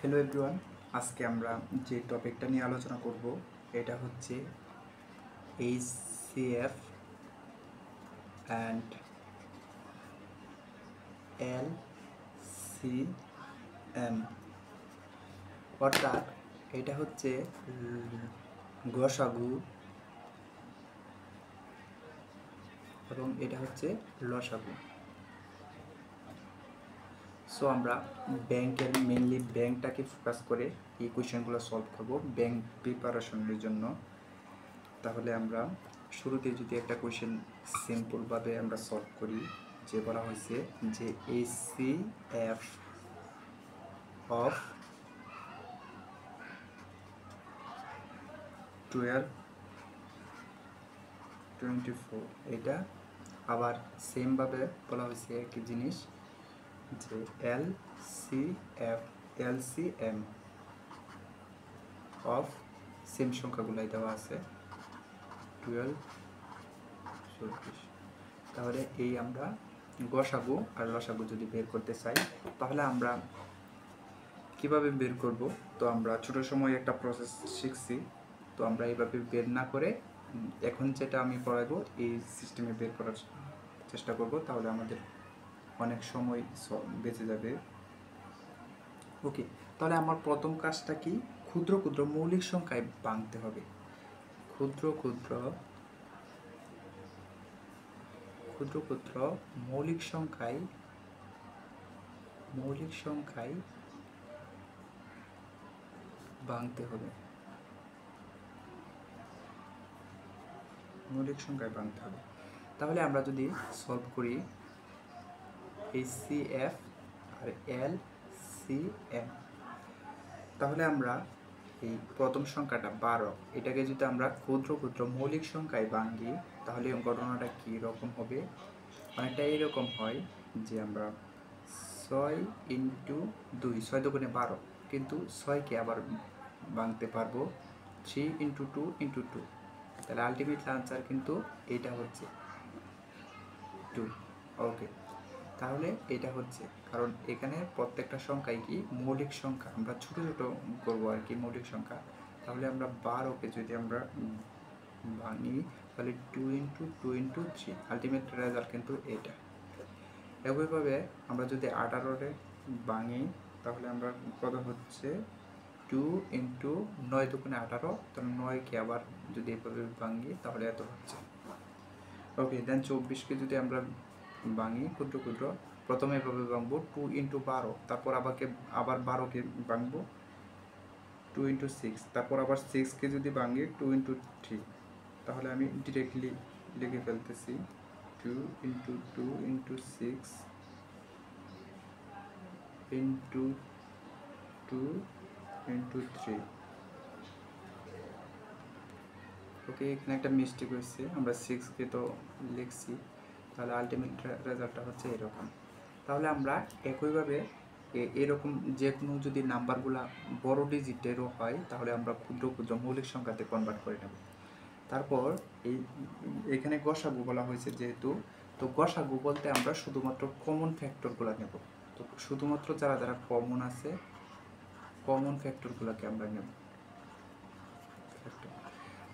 Hello everyone, আজকে আমরা যে টপিকটা নিয়ে আলোচনা করব এটা হচ্ছে এইচসিএফ অ্যান্ড এলসিএম। অর্থাৎ এটা হচ্ছে গসাগু এবং এটা হচ্ছে লসাগু। সো আমরা মেইনলি ব্যাংকটাকে ফোকাস করে এই কোয়েশ্চেনগুলো সলভ করব ব্যাংক প্রিপারেশনের জন্য। তাহলে আমরা শুরুতে যদি একটা কোয়েশ্চেন সিম্পলভাবে আমরা সলভ করি, যে বলা হয়েছে যে এইচসিএফ অফ 1224, এটা আবার সেমভাবে বলা হয়েছে একই জিনিস যে এলসিএম অফ সেম সংখ্যাগুলাই দেওয়া আছে 1224। তাহলে এই আমরা গসাগু আর লসাগু যদি বের করতে চাই তাহলে আমরা কিভাবে বের করব? তো আমরা ছোট সময় একটা প্রসেস শিখছি, তো আমরা এইভাবে বের না করে এখন যেটা আমি পড়াবো এই সিস্টেমে বের করার চেষ্টা করব, তাহলে আমাদের অনেক সময় বেঁচে যাবে। ওকে, তাহলে আমার প্রথম কাজটা কি? ক্ষুদ্র ক্ষুদ্র মৌলিক সংখ্যায় ভাঙতে হবে। ক্ষুদ্র ক্ষুদ্র মৌলিক সংখ্যায় ভাঙতে হবে। তাহলে আমরা যদি সলভ করি এইচসিএফ আর এলসিএম, তাহলে আমরা এই প্রথম সংখ্যাটা 12, এটাকে যদি আমরা ক্ষুদ্র ক্ষুদ্র মৌলিক সংখ্যায় ভাঙি তাহলে ঘটনাটা কী রকম হবে? অনেকটা এইরকম হয় যে আমরা 6 ইন্টু 2, 6 দুগুণে 12, কিন্তু 6কে আবার ভাঙতে পারবো 3 ইন্টু 2 ইন্টু 2, তাহলে আলটিমেট আনসার কিন্তু এটা হচ্ছে 2। ওকে, তাহলে এটা হচ্ছে, কারণ এখানে প্রত্যেকটা সংখ্যাই কি মৌলিক সংখ্যা, আমরা ছোট ছোট করবো আর কি মৌলিক সংখ্যা। তাহলে আমরা 12কে যদি আমরা ভাঙি তাহলে 2 ইন্টু 2 ইন্টু 3, আলটিমেট রেজাল্ট কিন্তু এটা। একইভাবে আমরা যদি 18রে ভাঙি তাহলে আমরা কত হচ্ছে 2 ইন্টু 9 দুগুণে 18, তাহলে 9কে আবার যদি এভাবে ভাঙি তাহলে এত হচ্ছে। ওকে, দেন 24কে যদি আমরা ভাঙি ক্ষুদ্র ক্ষুদ্র, প্রথমে এভাবে ভাঙবো 2 ইন্টু 12, তারপর আবার 12কে ভাঙবো 2 ইন্টু 6, তারপর আবার 6কে যদি ভাঙি 2 ইন্টু 3, তাহলে আমি ডিরেক্টলি লিখে ফেলতেছি 2 ইন্টু 2 ইন্টু 6 ইন্টু 2 ইন্টু 3। ওকে, এখানে একটা মিস্টেক হয়েছে, আমরা 6কে তো লিখছি, তাহলে আলটিমেট রেজাল্টটা হচ্ছে এরকম। তাহলে আমরা একইভাবে এরকম যে কোনো যদি নাম্বারগুলো বড় ডিজিটেরও হয় তাহলে আমরা ক্ষুদ্র ক্ষুদ্র মৌলিক সংখ্যাতে কনভার্ট করে নেব। তারপর এখানে গসাগু বলা হয়েছে যেহেতু, তো গসাগু বলতে আমরা শুধুমাত্র কমন ফ্যাক্টরগুলো নেব। তো শুধুমাত্র যারা যারা কমন আছে কমন ফ্যাক্টরগুলোকে আমরা নেব।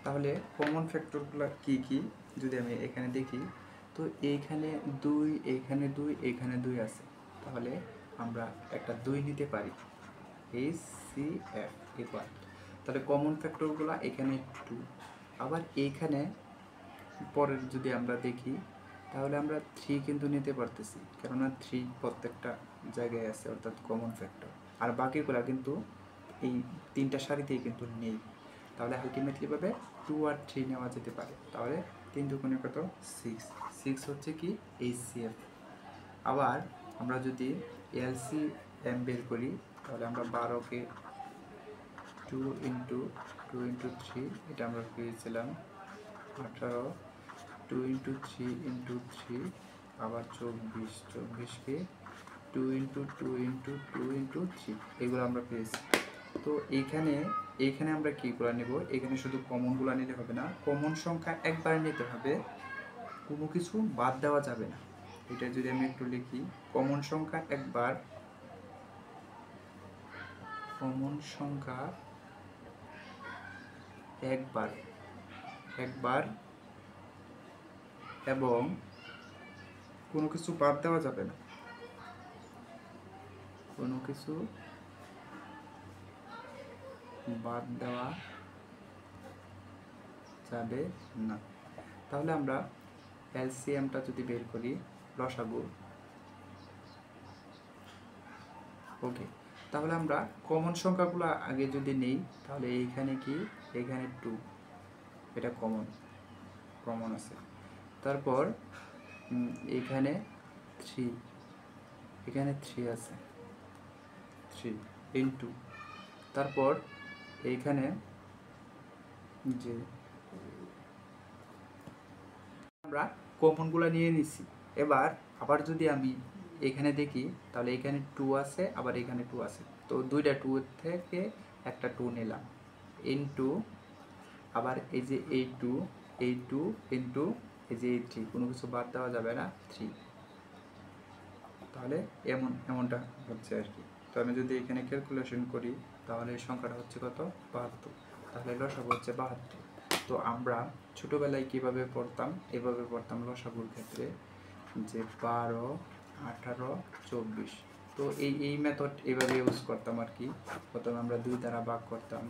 তাহলে কমন ফ্যাক্টরগুলো কি কি যদি আমি এখানে দেখি, তো এইখানে 2, এইখানে 2, এইখানে 2 আছে, তাহলে আমরা একটা 2 নিতে পারি। এইচসিএফ ইকুয়াল, তাহলে কমন ফ্যাক্টরগুলো এখানে 2, আবার এইখানে পরের যদি আমরা দেখি তাহলে আমরা 3 কিন্তু নিতে পারতেছি, কেননা 3 প্রত্যেকটা জায়গায় আছে, অর্থাৎ কমন ফ্যাক্টর। আর বাকিগুলো কিন্তু এই 3টা সারিতেই কিন্তু নেই, তাহলে আলটিমেটলি ভাবে 2 আর 3 নেওয়া যেতে পারে। তাহলে 3 দুগুণে কত? 6 হচ্ছে কি এইচসিএফ। আবার আমরা যদি এলসিএম বের করি তাহলে আমরা 12কে 2 ইন্টু 2 ইন্টু 3, এটা আমরা পেয়েছিলাম 18, 2 ইন্টু 3 ইন্টু 3, আবার 24কে 2 ইন্টু 2 ইন্টু 2 ইন্টু 3, এগুলো আমরা পেয়েছি। তো এইখানে আমরা কীগুলো নেব? এখানে শুধু কমনগুলো নিতে হবে না, কমন সংখ্যা একবার নিতে হবে, কোনো কিছু বাদ দেওয়া যাবে না। এটা যদি আমি একটু লিখি, কমন সংখ্যা একবার কমন সংখ্যা একবার এবং কোনো কিছু বাদ দেওয়া যাবে না, কোনো কিছু বাদ দেওয়া যাবে না। তাহলে আমরা এলসিএমটা যদি বের করি, লসাগু, ওকে। তাহলে আমরা কমন সংখ্যাগুলো আগে যদি নেই, তাহলে এইখানে কি, এখানে 2, এটা কমন আছে। তারপর এখানে 3, এখানে 3 আছে, 3 ইন্টু, তারপর এইখানে যে আমরা কমনগুলো নিয়ে নিছি। এবার আবার যদি আমি এখানে দেখি, তাহলে এখানে 2 আছে, আবার এখানে 2 আছে, তো দুইটা 2 থেকে একটা 2 নিলাম, ইন্টু, আবার এই যে এই 2 ইন্টু এই যে এই 3, কোনো কিছু বাদ দেওয়া যাবে না, 3। তাহলে এমনটা হচ্ছে আর কি। তো আমি যদি এখানে ক্যালকুলেশন করি, তাহলে এই সংখ্যাটা হচ্ছে কত, 72। তাহলে লসাগু হচ্ছে 72। তো আমরা ছোটোবেলায় কীভাবে পড়তাম, এভাবে পড়তাম লসাগুর ক্ষেত্রে, যে 12, 18, 24। তো এই মেথড এভাবে ইউজ করতাম আর কি। প্রথমে আমরা 2 দ্বারা ভাগ করতাম,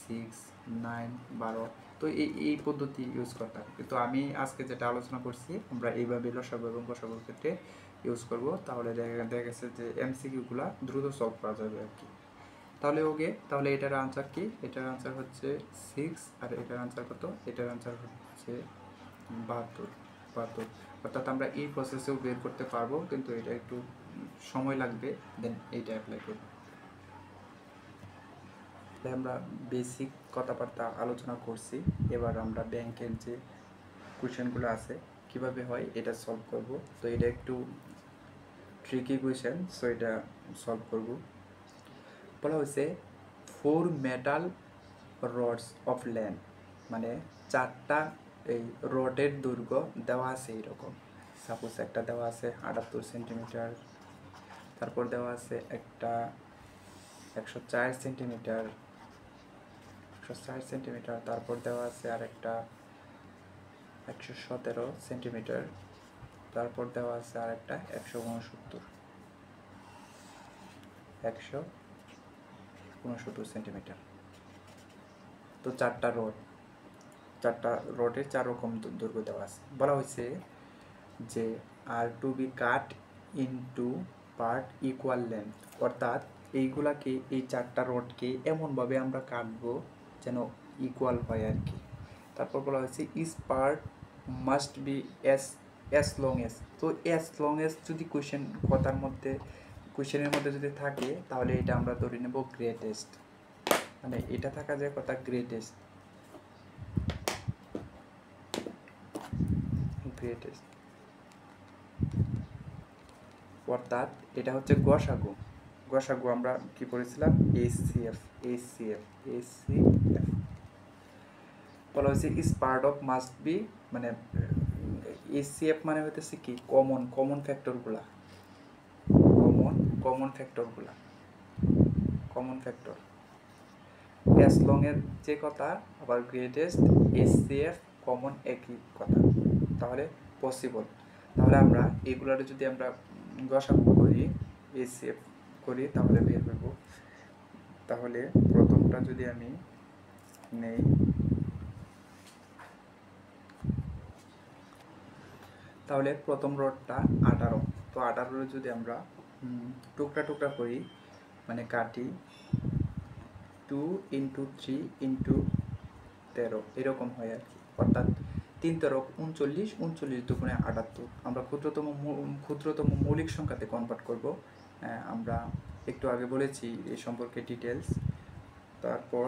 6, 9, 12। তো এই পদ্ধতি ইউজ করতাম। কিন্তু আমি আজকে যেটা আলোচনা করছি, আমরা এইভাবে লসাগু এবং গসাগুর ক্ষেত্রে ইউজ করব। তাহলে দেখা গেছে যে এমসিকিউগুলো দ্রুত সলভ করা যাবে আর কি। তাহলে ওকে, তাহলে এটার আনসার কি, এটার আনসার হচ্ছে 6, আর এটার আনসার কত, এটার আনসার হচ্ছে 72। অর্থাৎ আমরা এই প্রসেসেও বের করতে পারবো, কিন্তু এটা একটু সময় লাগবে, দেন এইটা অ্যাপ্লাই করব। আমরা বেসিক কথাবার্তা আলোচনা করছি। এবার আমরা ব্যাংকের যে কোয়েশ্চেনগুলো আছে কিভাবে হয় এটা সলভ করব। তো এটা একটু ট্রিকি কোয়েশ্চেন, সো এটা সলভ করব। বলা হয়েছে 4 মেটাল রডস অফ লেন্থ, মানে 4টা এই রডের দৈর্ঘ্য দেওয়া আছে এরকম। সাপোজ একটা দেওয়া আছে 78 সেন্টিমিটার, তারপর দেওয়া আছে একটা 104 সেন্টিমিটার, তারপর দেওয়া আছে আরেকটা 117 সেন্টিমিটার, তারপর দেওয়া আছে আরেকটা 169 সেন্টিমিটার। তো 4টা রডের 4 রকম দৈর্ঘ্য দেওয়া আছে। বলা হয়েছে যে আর টু বি কাট ইনটু পার্ট ইকুয়াল লেন্থ, অর্থাৎ এইগুলাকে, এই 4টা রডকে এমনভাবে আমরা কাটবো যেন ইকুয়াল হয় আর কি। তারপর বলা হয়েছে is part must be as long as. তো এস লং এস যদি কোয়েশ্চেনের মধ্যে যদি থাকে, তাহলে এটা আমরা ধরে নেব গ্রেটেস্ট, মানে এটা থাকা যায় কথা গ্রেটেস্ট। অর্থাৎ এটা হচ্ছে গসাগু আমরা কি পড়েছিলাম, এইচসিএফ। বলা হয়েছে is part of must be, মানে এইচসিএফ মানে হইতেছে কি, কমন ফ্যাক্টর। এস লং এর যে কথা, আবার গ্রেটেস্ট, এইচসিএফ, কমন একই কথা, তাহলে পসিবল। তাহলে আমরা এগুলোর যদি আমরা গসাগু করি, এইচসিএফ করি, তাহলে বের করব। তাহলে প্রথমটা যদি আমি নেই, তাহলে প্রথম রডটা 18। তো 18 যদি আমরা টুকরা করি, মানে কাটি, 2 × 3 × 13 এরকম হয় আর কি। অর্থাৎ 3 তেরক 39, 39 দুগুণে 78। আমরা ক্ষুদ্রতম মৌলিক সংখ্যাতে কনভার্ট করব। আমরা একটু আগে বলেছি এই সম্পর্কে ডিটেলস। তারপর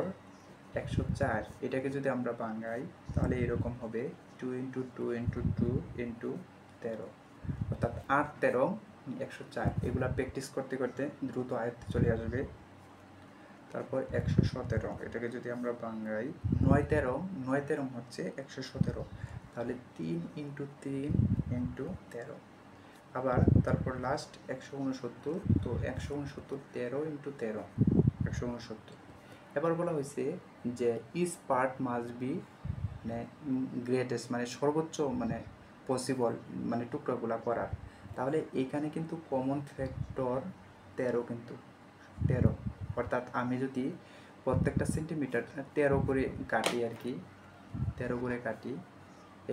104, এটাকে যদি আমরা ভাঙাই, তাহলে এরকম হবে 2 × 2 × 2 × 13, অর্থাৎ 8, 13, 104। এগুলা প্র্যাকটিস করতে করতে দ্রুত আয়ত্তে চলে আসবে। তারপর 117, এটাকে যদি আমরা ভাঙাই, 9, 13 হচ্ছে 117, তাহলে 3 × 3 × 13। আবার তারপর লাস্ট 169, তো 169 13 × 13, 169। এবার বলা হয়েছে যে ইচ পার্ট মাস্ট বি মানে গ্রেটেস্ট মানে সর্বোচ্চ মানে পসিবল মানে টুকরাগুলা করার। তাহলে এখানে কিন্তু কমন ফ্যাক্টর 13 কিন্তু 13, অর্থাৎ আমি যদি প্রত্যেকটা সেন্টিমিটার 13 করে কাটি আর কি, 13 করে কাটি,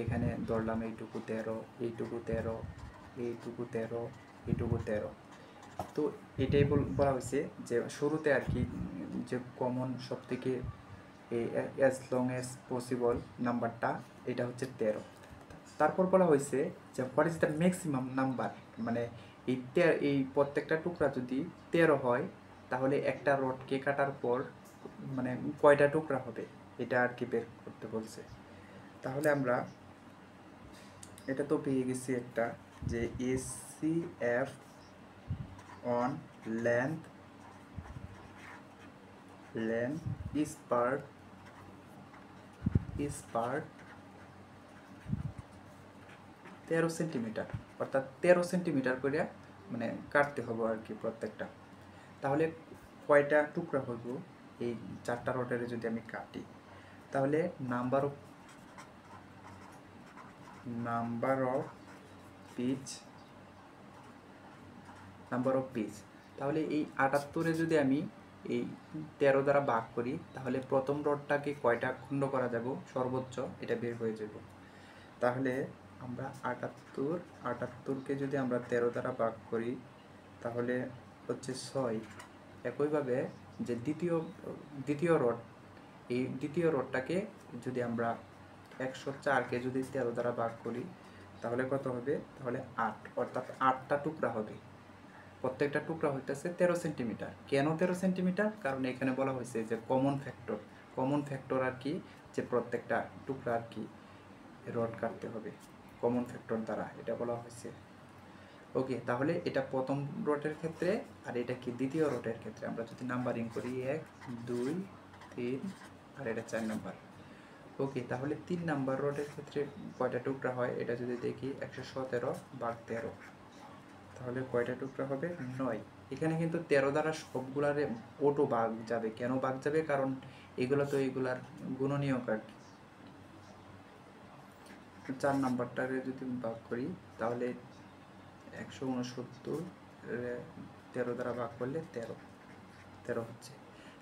এখানে ধরলাম এইটুকু 13, এইটুকু 13, এইটুকু 13, এইটুকু 13। তো এটাই বলা হয়েছে যে শুরুতে আর কি যে কমন সব থেকে অ্যাজ লং অ্যাজ পসিবল নাম্বারটা এটা হচ্ছে 13। তারপর বলা হয়েছে যে what is the maximum number, মানে এই প্রত্যেকটা টুকরা যদি 13 হয় তাহলে একটা রডকে কাটার পর মানে কয়টা টুকরা হবে এটা আর কি বের করতে বলছে। তাহলে আমরা এটা তো পেয়ে গেছি একটা যে ACF on length is part 13 centimetre, অর্থাৎ 13 সেন্টিমিটার করে মানে কাটতে হবে আর কি প্রত্যেকটা। তাহলে কয়টা টুকরা হইব এই 4টা রডের যদি আমি কাটি, তাহলে নাম্বার অফ পিচ, তাহলে এই 78-এ যদি আমি এই 13 দ্বারা ভাগ করি তাহলে প্রথম রডটাকে কয়টা খণ্ড করা যাব সর্বোচ্চ এটা বের হয়ে যাব। তাহলে আমরা 78কে যদি আমরা 13 দ্বারা ভাগ করি তাহলে হচ্ছে 6। একইভাবে যে দ্বিতীয় রড, এই দ্বিতীয় রডটাকে যদি আমরা 104কে যদি 13 দ্বারা ভাগ করি তাহলে কত হবে, তাহলে 8, অর্থাৎ 8টা টুকরা হবে। প্রত্যেকটা টুকরা হইতেছে 13 সেন্টিমিটার। কেন 13 সেন্টিমিটার? কারণ এখানে বলা হয়েছে যে কমন ফ্যাক্টর আর কি, যে প্রত্যেকটা টুকরা আর কি রড কাটতে হবে কমন ফ্যাক্টর দ্বারা, এটা বলা হয়েছে। ওকে, তাহলে এটা প্রথম রডের ক্ষেত্রে, আর এটা কি দ্বিতীয় রডের ক্ষেত্রে। আমরা যদি নাম্বারিং করি 1 2 3 আর এটা 4 নাম্বার। ওকে, তাহলে 3 নাম্বার রডের ক্ষেত্রে কয়টা টুকরা হয় এটা যদি দেখি 117/13, তাহলে কয়টা টুকরা হবে 9। এখানে কিন্তু 13 দ্বারা সবগুলারে অটো ভাগ যাবে। কেন ভাগ যাবে? কারণ এগুলো তো এগুলার গুণনীয়ক আর কি। 4 নাম্বারটাকে যদি ভাগ করি তাহলে 169 13 দ্বারা ভাগ করলে 13 হচ্ছে।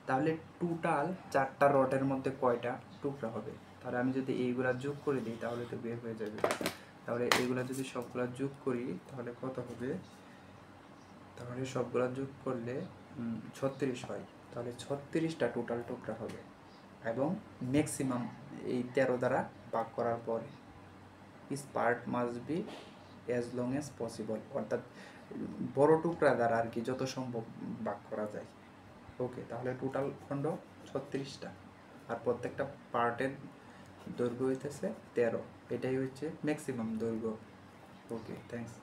তাহলে টোটাল 4টা রডের মধ্যে কয়টা টুকরা হবে? তাহলে আমি যদি এইগুলা যোগ করে দিই তাহলে তো বের হয়ে যাবে। তাহলে এইগুলা যদি সবগুলা যোগ করি তাহলে কত হবে? তাহলে সবগুলা যোগ করলে 36 হয়। তাহলে 36টা টোটাল টুকরা হবে এবং ম্যাক্সিমাম এই 13 দ্বারা ভাগ করার পরে is part must be as long as possible, অর্থাৎ বড় টুকরা দ্বারা আর কি যত সম্ভব ভাগ করা যায়। ওকে, তাহলে টোটাল খণ্ড 36টা আর প্রত্যেকটা পার্টের দৈর্ঘ্য হইতেছে 13, এটাই হচ্ছে ম্যাক্সিমাম দৈর্ঘ্য। ওকে, থ্যাংকস।